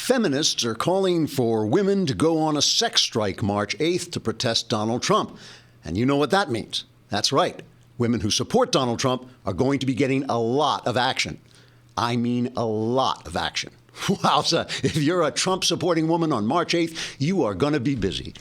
Feminists are calling for women to go on a sex strike March 8th to protest Donald Trump. And you know what that means. That's right. Women who support Donald Trump are going to be getting a lot of action. I mean a lot of action. Wowza, if you're a Trump-supporting woman on March 8th, you are going to be busy.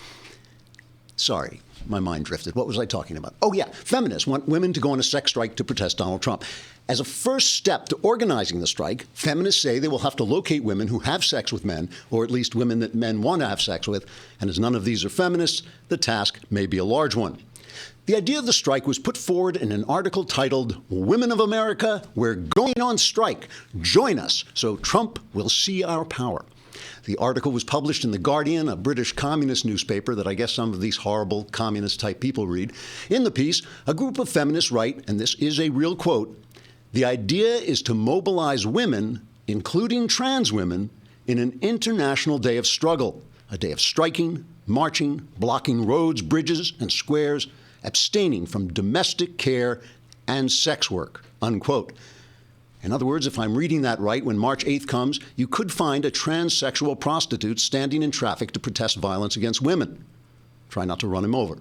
Sorry, my mind drifted. What was I talking about? Oh, yeah, feminists want women to go on a sex strike to protest Donald Trump. As a first step to organizing the strike, feminists say they will have to locate women who have sex with men, or at least women that men want to have sex with. And as none of these are feminists, the task may be a large one. The idea of the strike was put forward in an article titled, "Women of America, We're Going on Strike. Join us so Trump will see our power." The article was published in The Guardian, a British communist newspaper that I guess some of these horrible communist-type people read. In the piece, a group of feminists write, and this is a real quote, "The idea is to mobilize women, including trans women, in an international day of struggle, a day of striking, marching, blocking roads, bridges, and squares, abstaining from domestic care and sex work," unquote. In other words, if I'm reading that right, when March 8th comes, you could find a transsexual prostitute standing in traffic to protest violence against women. Try not to run him over.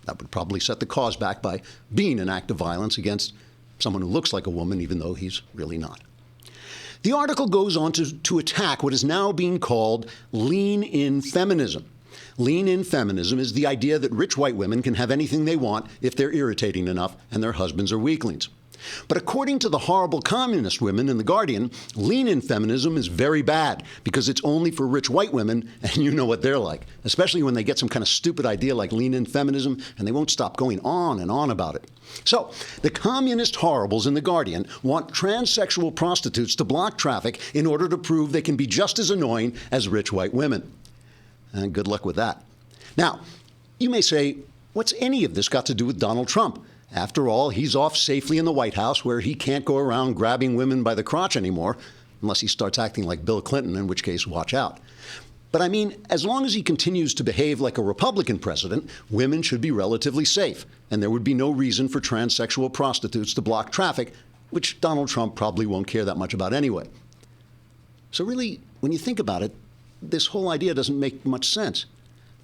That would probably set the cause back by being an act of violence against someone who looks like a woman, even though he's really not. The article goes on to attack what is now being called lean-in feminism. Lean-in feminism is the idea that rich white women can have anything they want if they're irritating enough and their husbands are weaklings. But according to the horrible communist women in The Guardian, lean-in feminism is very bad because it's only for rich white women, and you know what they're like, especially when they get some kind of stupid idea like lean-in feminism, and they won't stop going on and on about it. So, the communist horribles in The Guardian want transsexual prostitutes to block traffic in order to prove they can be just as annoying as rich white women. And good luck with that. Now, you may say, what's any of this got to do with Donald Trump? After all, he's off safely in the White House where he can't go around grabbing women by the crotch anymore, unless he starts acting like Bill Clinton, in which case, watch out. But I mean, as long as he continues to behave like a Republican president, women should be relatively safe, and there would be no reason for transsexual prostitutes to block traffic, which Donald Trump probably won't care that much about anyway. So really, when you think about it, this whole idea doesn't make much sense.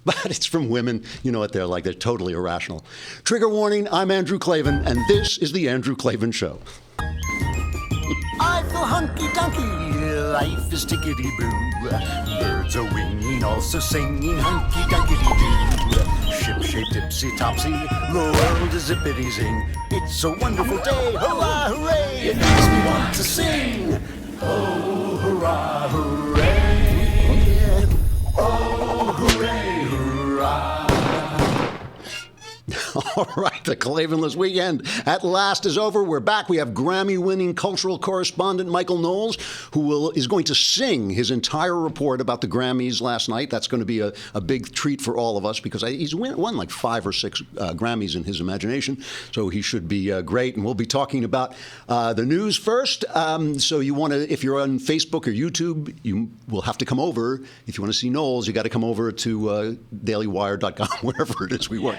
But it's from women. You know what they're like. They're totally irrational. Trigger warning, I'm Andrew Klavan, and this is The Andrew Klavan Show. I feel hunky-dunky, life is tickety-boo. Birds are winging, also singing hunky-dunky-doo. Ship-shaped, ipsy-topsy, the world is zippity-zing. It's a wonderful day, hurrah, hooray! It makes me want to sing. Oh, hurrah, hooray! Oh, hooray, hurrah! All right, the Klavanless weekend at last is over. We're back. We have Grammy-winning cultural correspondent Michael Knowles, who is going to sing his entire report about the Grammys last night. That's going to be a big treat for all of us because he's won like 5 or 6 Grammys in his imagination, so he should be great. And we'll be talking about the news first. So you want to, if you're on Facebook or YouTube, you will have to come over. If you want to see Knowles, you got to come over to dailywire.com, wherever it is we work.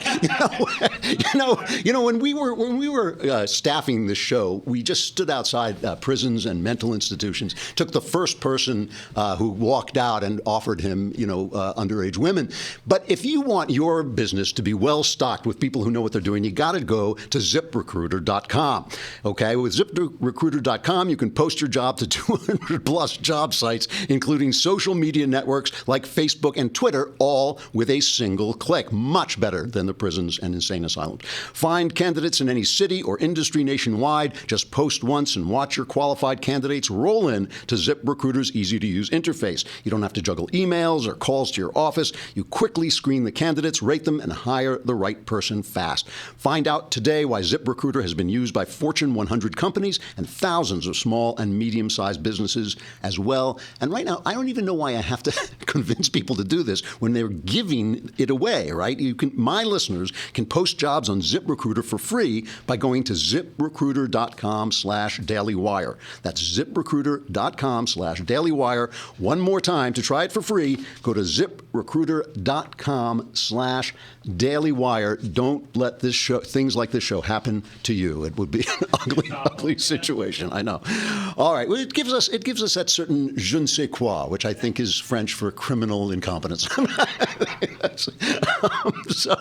When we were staffing this show, we just stood outside prisons and mental institutions, took the first person who walked out and offered him, underage women. But if you want your business to be well stocked with people who know what they're doing, you got to go to ZipRecruiter.com. Okay, with ZipRecruiter.com, you can post your job to 200 plus job sites, including social media networks like Facebook and Twitter, all with a single click. Much better than the prisons and insane asylums. Find candidates in any city or industry nationwide. Just post once and watch your qualified candidates roll in to ZipRecruiter's easy-to-use interface. You don't have to juggle emails or calls to your office. You quickly screen the candidates, rate them, and hire the right person fast. Find out today why ZipRecruiter has been used by Fortune 100 companies and thousands of small and medium-sized businesses as well. And right now, I don't even know why I have to convince people to do this when they're giving it away, right? My listeners can post jobs on ZipRecruiter for free by going to ziprecruiter.com/dailywire. That's ziprecruiter.com/dailywire. One more time to try it for free. Go to ziprecruiter.com/dailywire. Don't let things like this show happen to you. It would be an ugly situation. I know. All right. Well, it gives us that certain je ne sais quoi, which I think is French for criminal incompetence. So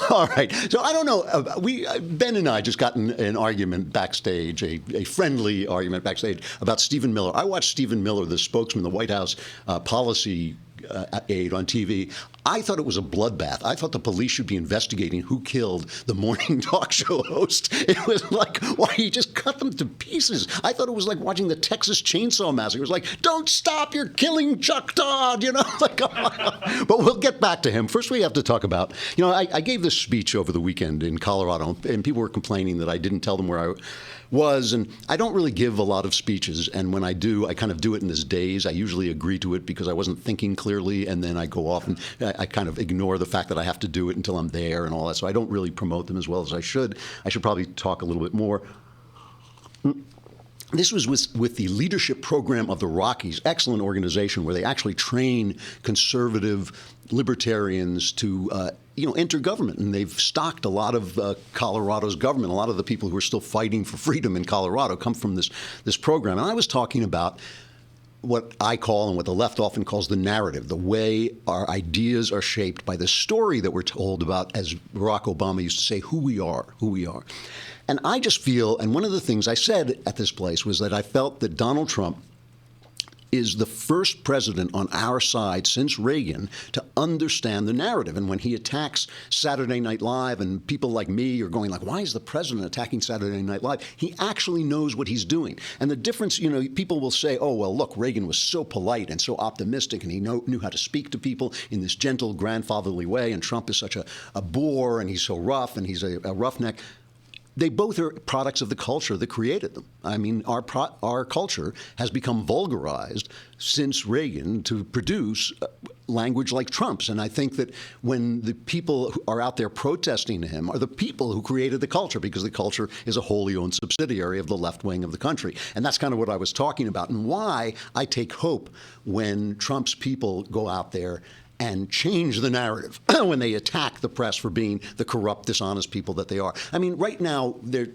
all right. So I don't know. Ben and I just got in an argument backstage, a friendly argument backstage about Stephen Miller. I watched Stephen Miller, the spokesman, the White House policy aide on TV. I thought it was a bloodbath. I thought the police should be investigating who killed the morning talk show host. It was like, why he just cut them to pieces. I thought it was like watching the Texas Chainsaw Massacre. It was like, don't stop, you're killing Chuck Todd, Like, but we'll get back to him. First, we have to talk about, I gave this speech over the weekend in Colorado, and people were complaining that I didn't tell them where I was, and I don't really give a lot of speeches, and when I do, I kind of do it in this daze. I usually agree to it because I wasn't thinking clearly, and then I go off and I kind of ignore the fact that I have to do it until I'm there and all that, so I don't really promote them as well as I should. I should probably talk a little bit more. This was with the leadership program of the Rockies, excellent organization where they actually train conservative libertarians to enter government. And they've stocked a lot of Colorado's government. A lot of the people who are still fighting for freedom in Colorado come from this program. And I was talking about what I call and what the left often calls the narrative, the way our ideas are shaped by the story that we're told about, as Barack Obama used to say, who we are. And I just feel, and one of the things I said at this place was that I felt that Donald Trump is the first president on our side since Reagan to understand the narrative. And when he attacks Saturday Night Live and people like me are going like, why is the president attacking Saturday Night Live? He actually knows what he's doing. And the difference, people will say, oh, well, look, Reagan was so polite and so optimistic and he knew how to speak to people in this gentle, grandfatherly way. And Trump is such a bore and he's so rough and he's a roughneck. They both are products of the culture that created them. I mean, our culture has become vulgarized since Reagan to produce language like Trump's. And I think that when the people who are out there protesting him are the people who created the culture, because the culture is a wholly owned subsidiary of the left wing of the country. And that's kind of what I was talking about and why I take hope when Trump's people go out there and change the narrative when they attack the press for being the corrupt, dishonest people that they are. I mean, right now, they're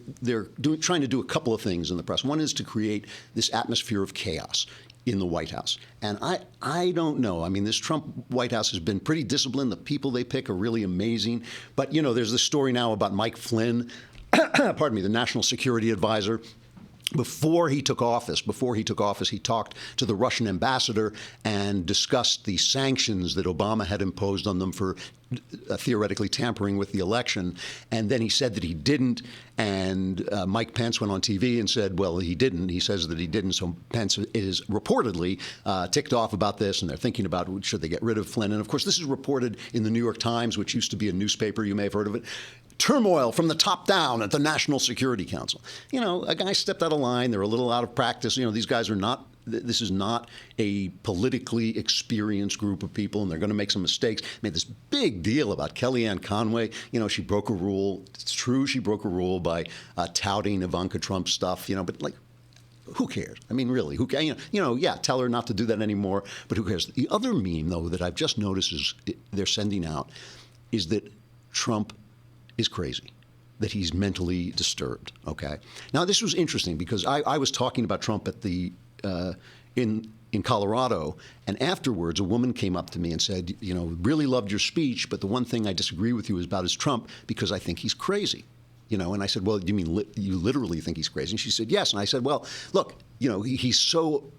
trying to do a couple of things in the press. One is to create this atmosphere of chaos in the White House. And I don't know. I mean, this Trump White House has been pretty disciplined. The people they pick are really amazing. But, there's this story now about Mike Flynn, pardon me, the National Security Advisor. Before he took office, he talked to the Russian ambassador and discussed the sanctions that Obama had imposed on them for theoretically tampering with the election. And then he said that he didn't. And Mike Pence went on TV and said, well, he didn't. He says that he didn't. So Pence is reportedly ticked off about this. And they're thinking about should they get rid of Flynn. And of course, this is reported in the New York Times, which used to be a newspaper. You may have heard of it. Turmoil from the top down at the National Security Council. A guy stepped out of line. They're a little out of practice. These guys are not, this is not a politically experienced group of people, and they're going to make some mistakes. Made this big deal about Kellyanne Conway. She broke a rule. It's true she broke a rule by touting Ivanka Trump stuff, but like, who cares? I mean, really, who cares? Tell her not to do that anymore, but who cares? The other meme, though, that I've just noticed they're sending out is that Trump is crazy, that he's mentally disturbed, okay? Now, this was interesting because I was talking about Trump at in Colorado, and afterwards a woman came up to me and said, really loved your speech, but the one thing I disagree with you about is Trump because I think he's crazy. And I said, well, you mean you literally think he's crazy? And she said, yes. And I said, well, look, he's so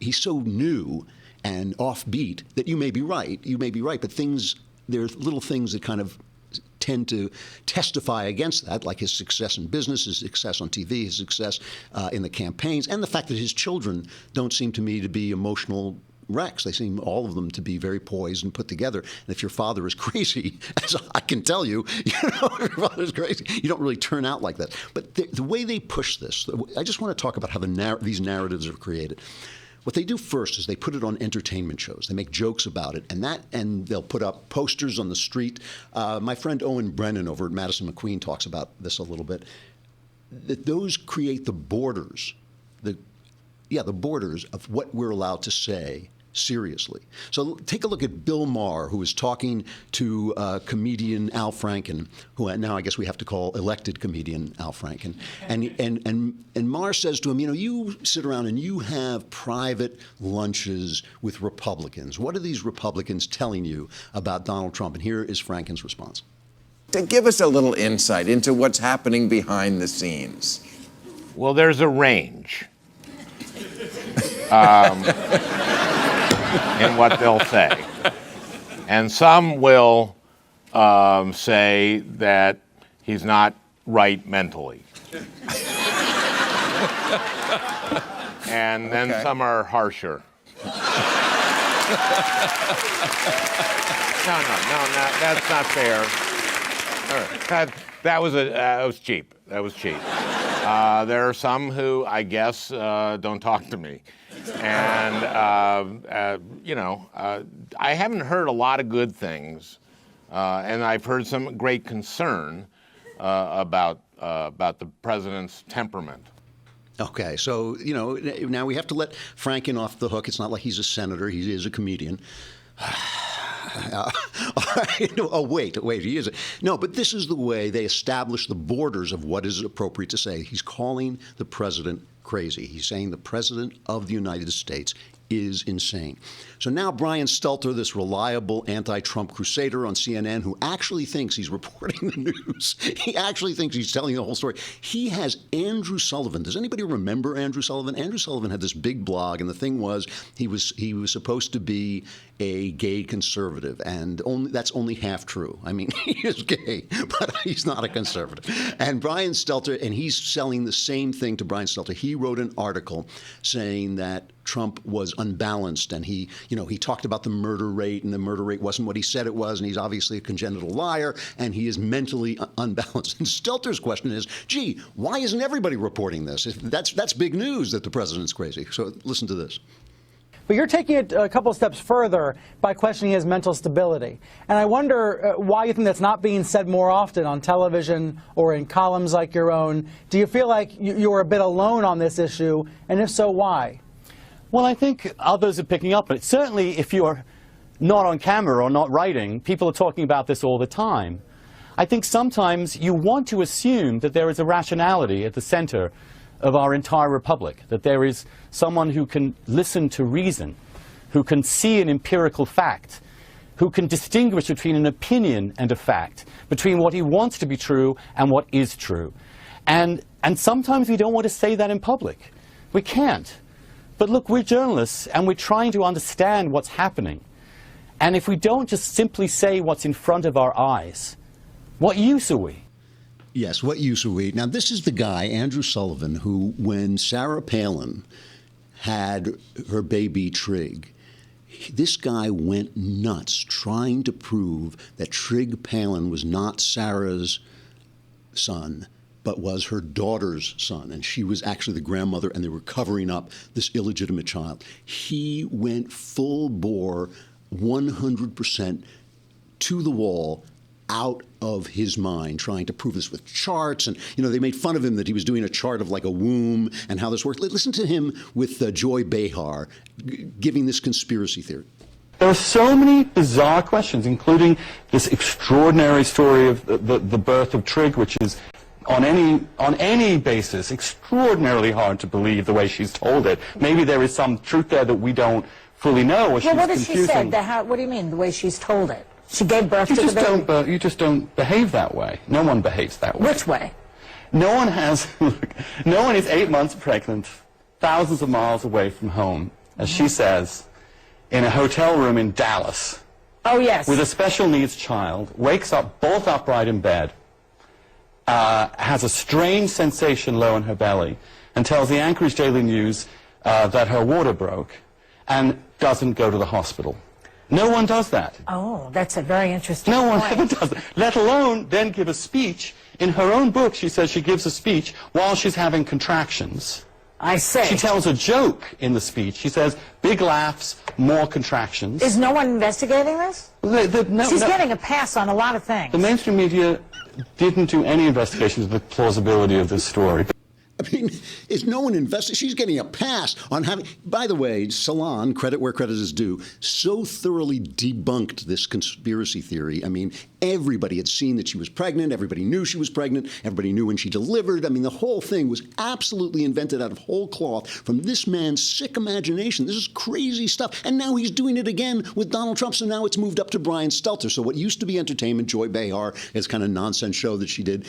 new and offbeat that you may be right. But there's little things that kind of tend to testify against that, like his success in business, his success on TV, his success in the campaigns, and the fact that his children don't seem to me to be emotional wrecks. They seem, all of them, to be very poised and put together. And if your father is crazy, as I can tell you, if your father is crazy, you don't really turn out like that. But the way they push this, I just want to talk about how these narratives are created. what they do first is they put it on entertainment shows. They make jokes about it, and they'll put up posters on the street. My friend Owen Brennan over at Madison McQueen talks about this a little bit. That those create the borders, the borders of what we're allowed to say seriously. So take a look at Bill Maher, who was talking to comedian Al Franken, who now I guess we have to call elected comedian Al Franken. And Maher says to him, you sit around and you have private lunches with Republicans. What are these Republicans telling you about Donald Trump? And here is Franken's response. To give us a little insight into what's happening behind the scenes. Well, there's a range. In what they'll say. And some will say that he's not right mentally. And then some are harsher. No, that's not fair. All right. That was cheap. That was cheap. There are some who, I guess, don't talk to me. And, I haven't heard a lot of good things, and I've heard some great concern about the president's temperament. Okay, so, now we have to let Franken off the hook. It's not like he's a senator. He is a comedian. All right. Oh, wait, he is. No, but this is the way they establish the borders of what is appropriate to say. He's calling the president crazy. He's saying the president of the United States is insane. So now Brian Stelter, this reliable anti-Trump crusader on CNN, who actually thinks he's reporting the news, he actually thinks he's telling the whole story. He has Andrew Sullivan. Does anybody remember Andrew Sullivan? Andrew Sullivan had this big blog, and the thing was he was supposed to be a gay conservative, and that's only half true. I mean, he is gay, but he's not a conservative. And Brian Stelter, and he's selling the same thing to Brian Stelter. He wrote an article saying that Trump was unbalanced, and he talked about the murder rate, and the murder rate wasn't what he said it was, and he's obviously a congenital liar, and he is mentally unbalanced. And Stelter's question is, gee, why isn't everybody reporting this? That's big news that the president's crazy. So listen to this. But you're taking it a couple of steps further by questioning his mental stability. And I wonder why you think that's not being said more often on television or in columns like your own. Do you feel like you're a bit alone on this issue? And if so, why? Well, I think others are picking up on it. Certainly, if you're not on camera or not writing, people are talking about this all the time. I think sometimes you want to assume that there is a rationality at the center of our entire republic, that there is someone who can listen to reason, who can see an empirical fact, who can distinguish between an opinion and a fact, between what he wants to be true and what is true. And sometimes we don't want to say that in public. We can't. But look, we're journalists, and we're trying to understand what's happening. And if we don't just simply say what's in front of our eyes, what use are we? Yes, what use are we? Now, this is the guy, Andrew Sullivan, who, when Sarah Palin had her baby Trig, this guy went nuts trying to prove that Trig Palin was not Sarah's son, but was her daughter's son, and she was actually the grandmother, and they were covering up this illegitimate child. He went full bore, 100% to the wall, out of his mind, trying to prove this with charts. And, they made fun of him that he was doing a chart of like a womb and how this worked. Listen to him with Joy Behar giving this conspiracy theory. There are so many bizarre questions, including this extraordinary story of the birth of Trig, which is on any basis extraordinarily hard to believe the way she's told it. Maybe there is some truth there that we don't fully know. Well, what has she said? What do you mean, the way she's told it? She gave birth to the baby? You just don't behave that way. No one behaves that way. Which way? No one is 8 months pregnant, thousands of miles away from home, as she says, in a hotel room in Dallas. Oh, yes. With a special needs child, wakes up bolt upright in bed, has a strange sensation low in her belly, and tells the Anchorage Daily News that her water broke, and doesn't go to the hospital. No one does that. Oh, that's a very interesting point. No one point. ever does that, let alone then give a speech. In her own book, she says she gives a speech while she's having contractions. I see. She tells a joke in the speech. She says, big laughs, more contractions. Is no one investigating this? She's No. getting a pass on a lot of things. The mainstream media didn't do any investigation of the plausibility of this story. I mean, is no one invested? She's getting a pass on having. By the way, Salon, credit where credit is due, so thoroughly debunked this conspiracy theory. I mean, everybody had seen that she was pregnant. Everybody knew she was pregnant. Everybody knew when she delivered. I mean, the whole thing was absolutely invented out of whole cloth from this man's sick imagination. This is crazy stuff. And now he's doing it again with Donald Trump. So now it's moved up to Brian Stelter. So what used to be entertainment, Joy Behar, his kind of nonsense show that she did,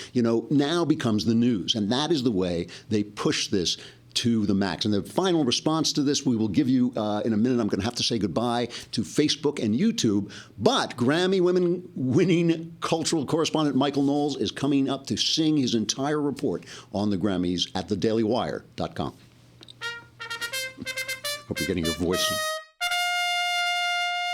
now becomes the news. And that is the way they push this to the max. And the final response to this we will give you in a minute. I'm going to have to say goodbye to Facebook and YouTube. But Grammy winning cultural correspondent Michael Knowles is coming up to sing his entire report on the Grammys at thedailywire.com. Hope you're getting your voice.